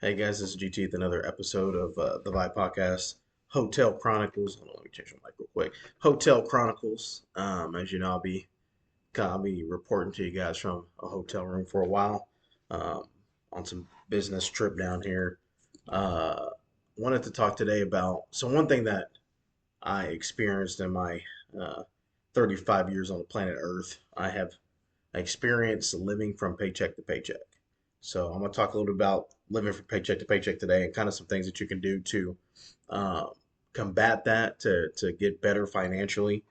Hey guys, this is GT with another episode of the Vibe Podcast, Hotel Chronicles. Hold on, let me change my mic real quick. Hotel Chronicles. As you know, I'll be reporting to you guys from a hotel room for a while, um, on some business trip down here. Uh, Wanted to talk today about one thing that I experienced in my uh, 35 years on the planet Earth. I have experience living from paycheck to paycheck. So I'm going to talk a little bit about living from paycheck to paycheck today and kind of some things that you can do to uh, combat that to get better financially.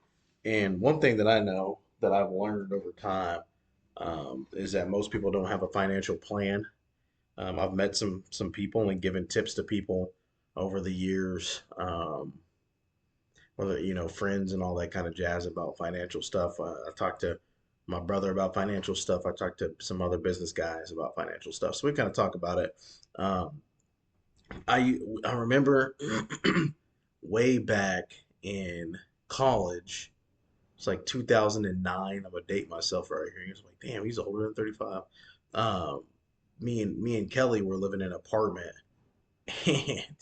And one thing that I know that I've learned over time is that most people don't have a financial plan. I've met some people and given tips to people over the years, whether friends and all that kind of jazz about financial stuff. I talked to my brother about financial stuff. I talked to some other business guys about financial stuff. So we kind of talk about it. Um, I remember way back in college. It's like 2009. I'm gonna date myself right here. He's like, damn, he's older than 35. Um, me and Kelly were living in an apartment. And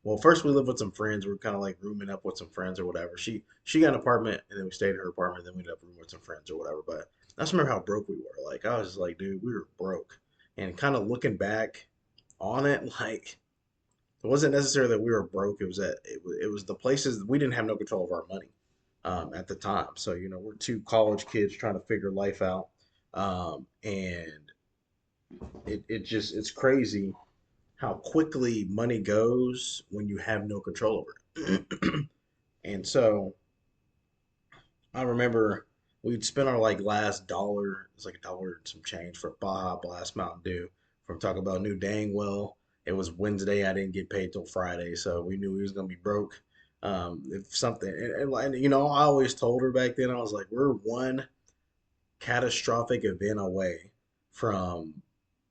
well, first we lived with some friends. We were kind of like rooming up with some friends or whatever. She got an apartment, and then we stayed in her apartment. Then we ended up rooming with some friends or whatever. But I just remember how broke we were. Like I was just like, dude, we were broke. And kind of looking back on it, like it wasn't necessarily that we were broke. It was the places we didn't have no control of our money at the time. So we're two college kids trying to figure life out, and it's crazy how quickly money goes when you have no control over it. And so I remember we'd spend our like last dollar, it's like a dollar and some change for Baja Blast Mountain Dew from Taco Bell. Knew dang well it was Wednesday. I didn't get paid till Friday, so we knew we was gonna be broke. If something, and I always told her back then, I was like, we're one catastrophic event away from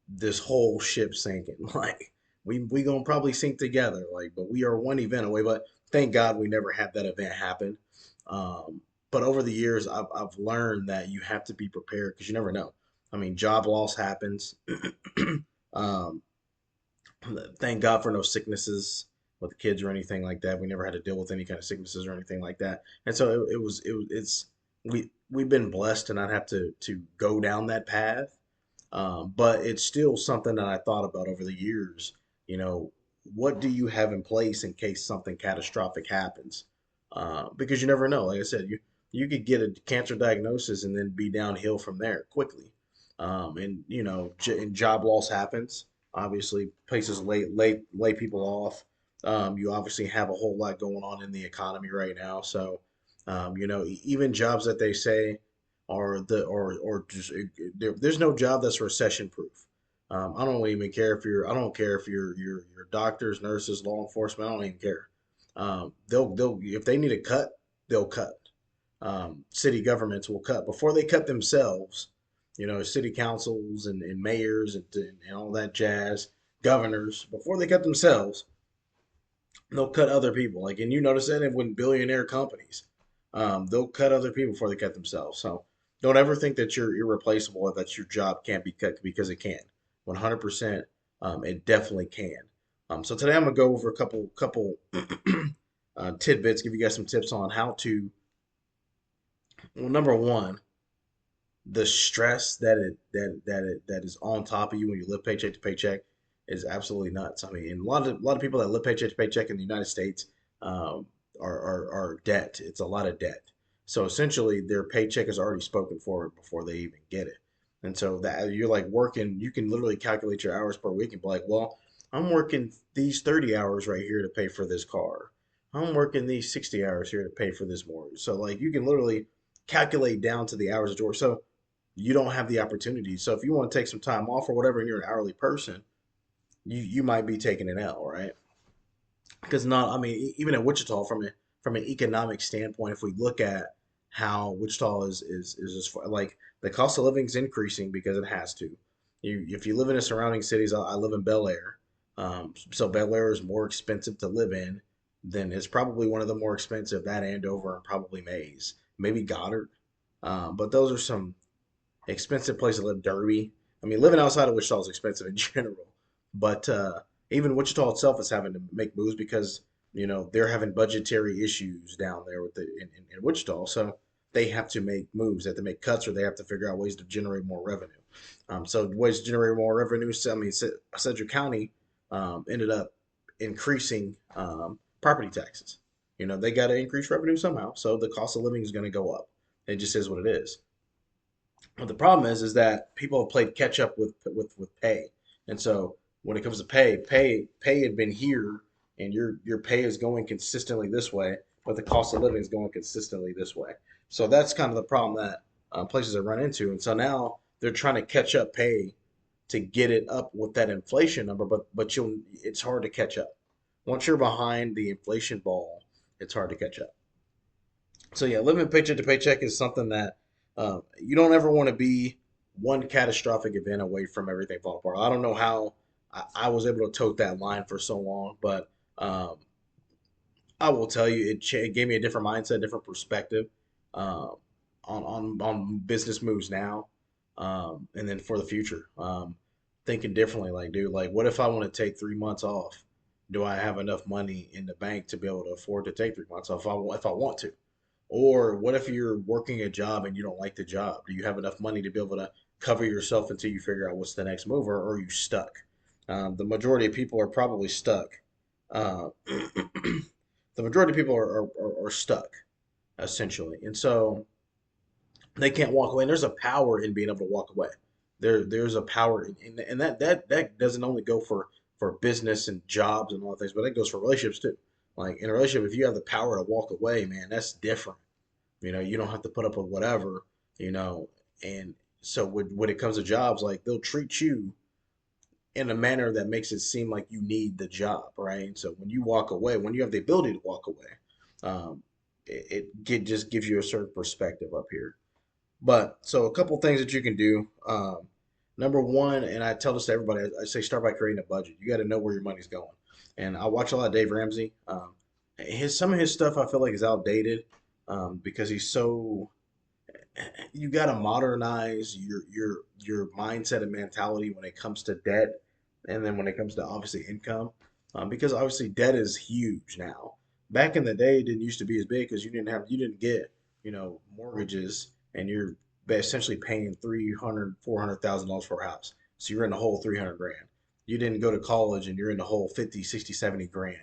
this whole ship sinking. Like we gonna probably sink together. Like, but we are one event away. But thank God we never had that event happen. But over the years, I've learned that you have to be prepared because you never know. I mean, job loss happens. um, thank God for no sicknesses with the kids or anything like that. We never had to deal with any kind of sicknesses or anything like that. And so it's we've been blessed to not have to go down that path. But it's still something that I thought about over the years. You know, what do you have in place in case something catastrophic happens? Because you never know. Like I said, you could get a cancer diagnosis and then be downhill from there quickly. And and job loss happens. Obviously, places lay people off. You obviously have a whole lot going on in the economy right now. So, even jobs that they say or just there's no job that's recession proof. I don't care if you're doctors, nurses, law enforcement. I don't even care. They'll if they need a cut, they'll cut. City governments will cut before they cut themselves. City councils and mayors and all that jazz, governors before they cut themselves, they'll cut other people. Like, and you notice that when billionaire companies, they'll cut other people before they cut themselves. So don't ever think that you're irreplaceable or that your job can't be cut because it can. 100%, it definitely can. So today I'm gonna go over a couple tidbits, give you guys some tips on how to. Well, number one, the stress that is on top of you when you live paycheck to paycheck is absolutely nuts. I mean, a lot of people that live paycheck to paycheck in the United States are debt. It's a lot of debt. So essentially, their paycheck is already spoken for before they even get it. And so that you're like working, you can literally calculate your hours per week and be like, well, I'm working these 30 hours right here to pay for this car. I'm working these 60 hours here to pay for this mortgage. So like you can literally calculate down to the hours that you work. So you don't have the opportunity. So if you want to take some time off or whatever, and you're an hourly person, you might be taking an L, right? Because not, I mean, even in Wichita, from an economic standpoint, if we look at how Wichita is just like the cost of living is increasing because it has to. If you live in the surrounding cities, I live in Bel Air, so Bel Air is more expensive to live in than it's probably one of the more expensive that Andover and probably Mays, maybe Goddard. But those are some expensive place to live. Derby. I mean, living outside of Wichita is expensive in general, but Even Wichita itself is having to make moves because they're having budgetary issues down there with in Wichita, so they have to make moves, they have to make cuts, or they have to figure out ways to generate more revenue. So ways to generate more revenue. So, I mean, Sedgwick County ended up increasing property taxes. They got to increase revenue somehow, so the cost of living is going to go up. It just is what it is. But the problem is that people have played catch up with pay, and so when it comes to pay had been here, and your pay is going consistently this way, but the cost of living is going consistently this way. So that's kind of the problem that places have run into, and so now they're trying to catch up pay to get it up with that inflation number, but it's hard to catch up. Once you're behind the inflation ball, it's hard to catch up. So yeah, living paycheck to paycheck is something that you don't ever want to be one catastrophic event away from everything falling apart. I don't know how I was able to tote that line for so long, but um, I will tell you, it gave me a different mindset, different perspective um, on business moves now, and then for the future. Thinking differently, like, dude, like, what if I want to take 3 months off? Do I have enough money in the bank to be able to afford to take 3 months off if I want to? Or what if you're working a job and you don't like the job? Do you have enough money to be able to cover yourself until you figure out what's the next move, or are you stuck? The majority of people are probably stuck. Uh, the majority of people are stuck essentially, and so they can't walk away. And there's a power in being able to walk away. There's a power, and that doesn't only go for business and jobs and all that things, but that goes for relationships too. Like in a relationship, if you have the power to walk away, man, that's different. You don't have to put up with whatever, you know. And so when it comes to jobs, like they'll treat you in a manner that makes it seem like you need the job, right? So when you walk away, when you have the ability to walk away, just gives you a certain perspective up here. But so a couple things that you can do. Number one, and I tell this to everybody, I say start by creating a budget. You got to know where your money's going. And I watch a lot of Dave Ramsey. His some of his stuff I feel like is outdated because he's so you got to modernize your mindset and mentality when it comes to debt, and then when it comes to obviously income, because obviously debt is huge now. Back in the day, it didn't used to be as big because you didn't get mortgages, and you're essentially paying 300 $400,000 for a house, so you're in the whole 300 grand. You didn't go to college and you're in the whole 50, 60, 70 grand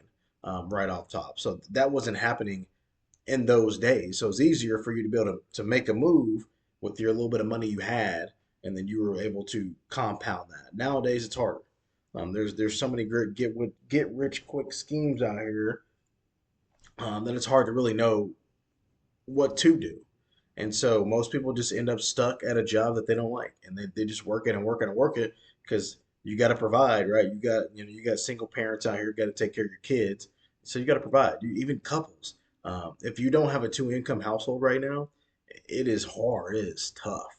right off top. So that wasn't happening in those days. So it's easier for you to be able to make a move with your little bit of money you had, and then you were able to compound that. Nowadays, it's harder. There's so many great get rich quick schemes out here that it's hard to really know what to do. And so most people just end up stuck at a job that they don't like, and they just work it and work it and work it because you got to provide, right? You got single parents out here, got to take care of your kids, so you got to provide. Even couples, if you don't have a two income household right now, it is hard. It is tough.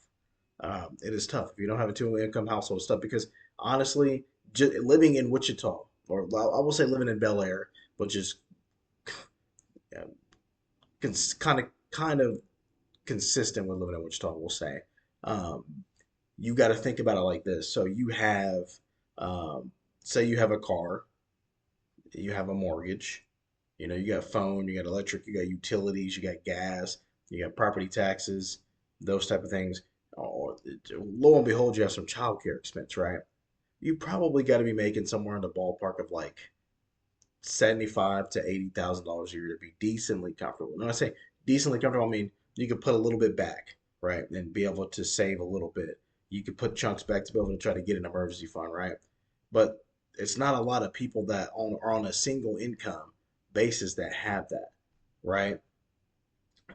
It is tough if you don't have a two income household stuff because honestly, just living in Wichita, or I will say living in Bel Air, which is kind of consistent with living in Wichita, we'll say. Um, you got to think about it like this. So you have, say you have a car, you have a mortgage, you got phone, you got electric, you got utilities, you got gas, you got property taxes, those type of things. Oh, lo and behold, you have some childcare expense, right? You probably got to be making somewhere in the ballpark of like 75 to $80,000 a year to be decently comfortable. When I say decently comfortable, I mean you could put a little bit back, right, and be able to save a little bit. You could put chunks back to be able to try to get an emergency fund, right? But it's not a lot of people that are on a single income basis that have that, right?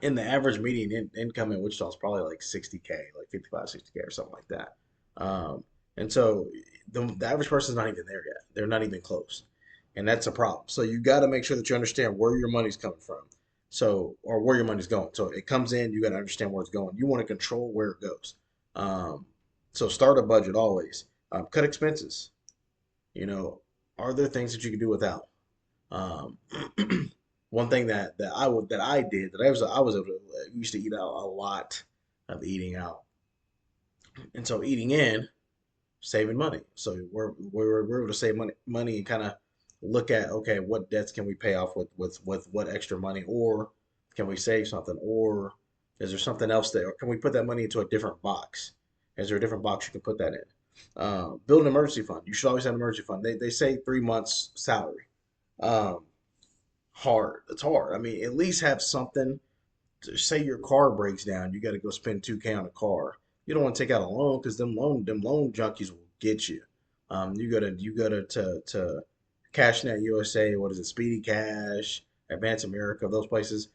And the average median income in Wichita is probably like 60K, like 55, 60K or something like that. And so the average person's not even there yet. They're not even close. And that's a problem. So you got to make sure that you understand where your money's coming from. So, or where your money's going. So it comes in, you got to understand where it's going. You want to control where it goes. Um, so start a budget always. Cut expenses. You know, are there things that you can do without? Um, one thing that I did that I was able to used to eat out a lot of eating out, and so eating in. saving money. So we're able to save money and kind of look at, okay, what debts can we pay off with what extra money, or can we save something, or is there something else there, or can we put that money into a different box? Is there a different box you can put that in? Build an emergency fund. You should always have an emergency fund. They say 3 months salary. Um, hard. It's hard. I mean, at least have something. Say your car breaks down, you got to go spend 2K on a car. You don't want to take out a loan because them loan junkies will get you. You go to CashNet USA, what is it, Speedy Cash, Advance America, those places.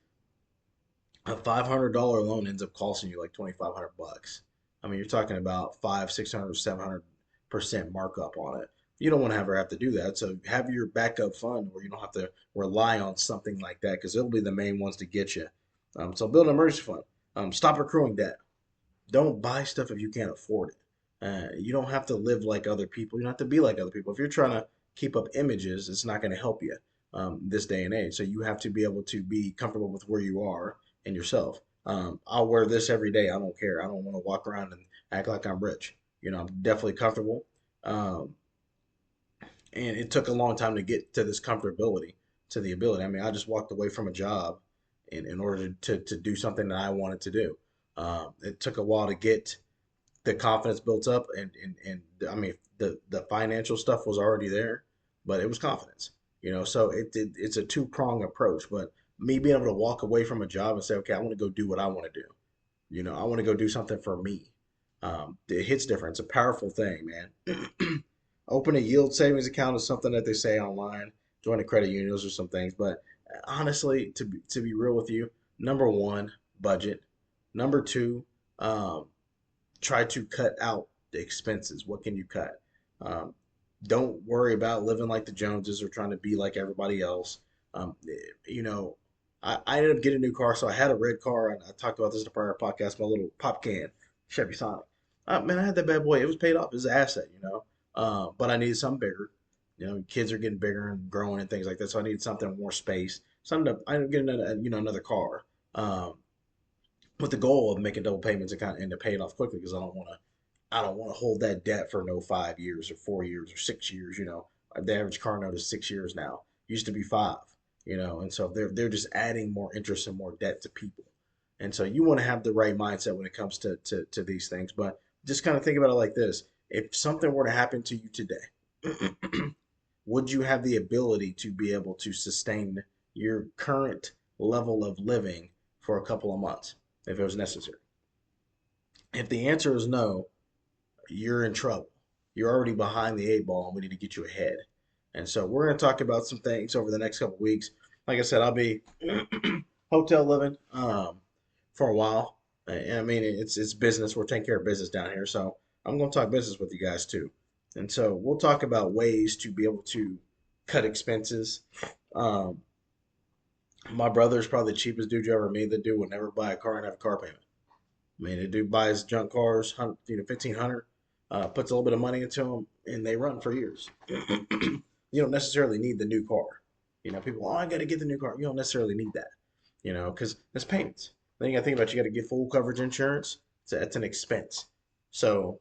A $500 loan ends up costing you like 2,500 bucks. I mean, you're talking about 500, 600, 700% markup on it. You don't want to ever have to do that. So have your backup fund where you don't have to rely on something like that because it'll be the main ones to get you. So build an emergency fund. Stop accruing debt. Don't buy stuff if you can't afford it. You don't have to live like other people. You don't have to be like other people. If you're trying to keep up images, it's not going to help you this day and age. So you have to be able to be comfortable with where you are and yourself. I'll wear this every day. I don't care. I don't want to walk around and act like I'm rich. I'm definitely comfortable. Um, and it took a long time to get to this comfortability, to the ability. I mean, I just walked away from a job in order to do something that I wanted to do. It took a while to get the confidence built up, and I mean, the financial stuff was already there, but it was confidence. So it's a two-prong approach. But me being able to walk away from a job and say, okay, I want to go do what I want to do. I want to go do something for me. It hits different. It's a powerful thing, man. Open a yield savings account is something that they say online. Join a credit union, those are some things. But honestly, to be real with you, number one, budget. Number two, um, try to cut out the expenses. What can you cut? Um, don't worry about living like the Joneses or trying to be like everybody else. Um, you know, I ended up getting a new car, so I had a red car, and I talked about this in a prior podcast. My little pop can Chevy Sonic. Man, I had that bad boy. It was paid off. It was an asset. But I needed something bigger. Kids are getting bigger and growing and things like that, so I needed something with more space. I ended up getting another car. With the goal of making double payments and kind of end up paying off quickly because I don't want to hold that debt for no 5 years or 4 years or 6 years. The average car note is 6 years now. Used to be five. And so they're just adding more interest and more debt to people. And so you want to have the right mindset when it comes to these things. But just kind of think about it like this: if something were to happen to you today, would you have the ability to be able to sustain your current level of living for a couple of months if it was necessary? If the answer is no, you're in trouble. You're already behind the eight ball, and we need to get you ahead. And so we're going to talk about some things over the next couple of weeks. Like I said, I'll be hotel living for a while. And I mean, it's business. We're taking care of business down here, so I'm going to talk business with you guys too. And so we'll talk about ways to be able to cut expenses. Um, my brother's probably the cheapest dude you ever meet. The dude would never buy a car and have a car payment. I mean, the dude buys junk cars, 1,500, puts a little bit of money into them, and they run for years. You don't necessarily need the new car. People, I got to get the new car. You don't necessarily need that, because that's payments. Then you got to think about you got to get full coverage insurance. So that's an expense. So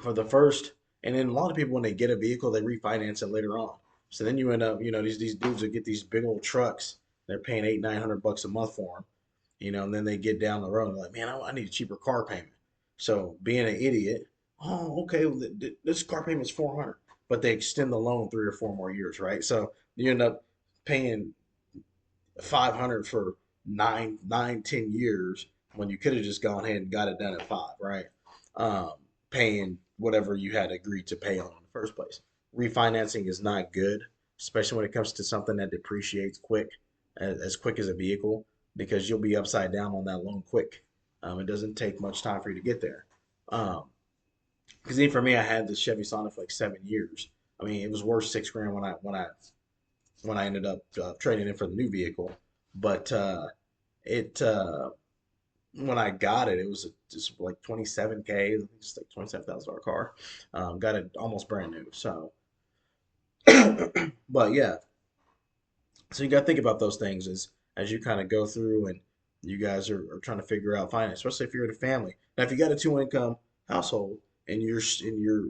for the first, and then a lot of people when they get a vehicle, they refinance it later on. So then you end up, these dudes that get these big old trucks. They're paying 800, 900 bucks a month for them, and then they get down the road and they're like, man, I need a cheaper car payment. So being an idiot, oh, okay, well, this car payment's 400, but they extend the loan 3 or 4 more years, right? So you end up paying 500 for 10 years when you could have just gone ahead and got it done at five, right? Um, Paying whatever you had agreed to pay on in the first place. Refinancing is not good, especially when it comes to something that depreciates as quick as a vehicle, because you'll be upside down on that loan quick. It doesn't take much time for you to get there. Um, because even for me, I had this Chevy Sonic for like 7 years. I mean, it was worth 6 grand when I ended up trading in for the new vehicle. But it when I got it, it was just like 27K, it's like $27,000 car. Got it almost brand new. So, but yeah, so you got to think about those things as you kind of go through and you guys are trying to figure out finance, especially if you're in a family. Now, if you got a two income household and you're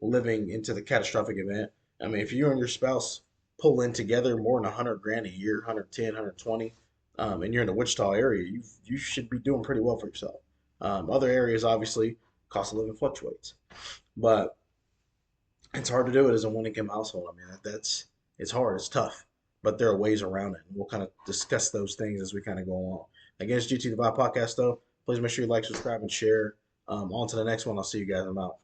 living into the catastrophic event. I mean, if you and your spouse pull in together more than 100 grand a year, 110, 120, and you're in the Wichita area, you should be doing pretty well for yourself. Other areas, obviously, cost of living fluctuates, but it's hard to do it as a one income household. I mean, that's it's hard, it's tough, but there are ways around it. We'll kind of discuss those things as we kind of go along. Again, it's GT the Vibe podcast, though. Please make sure you like, subscribe, and share. On to the next one. I'll see you guys. I'm out.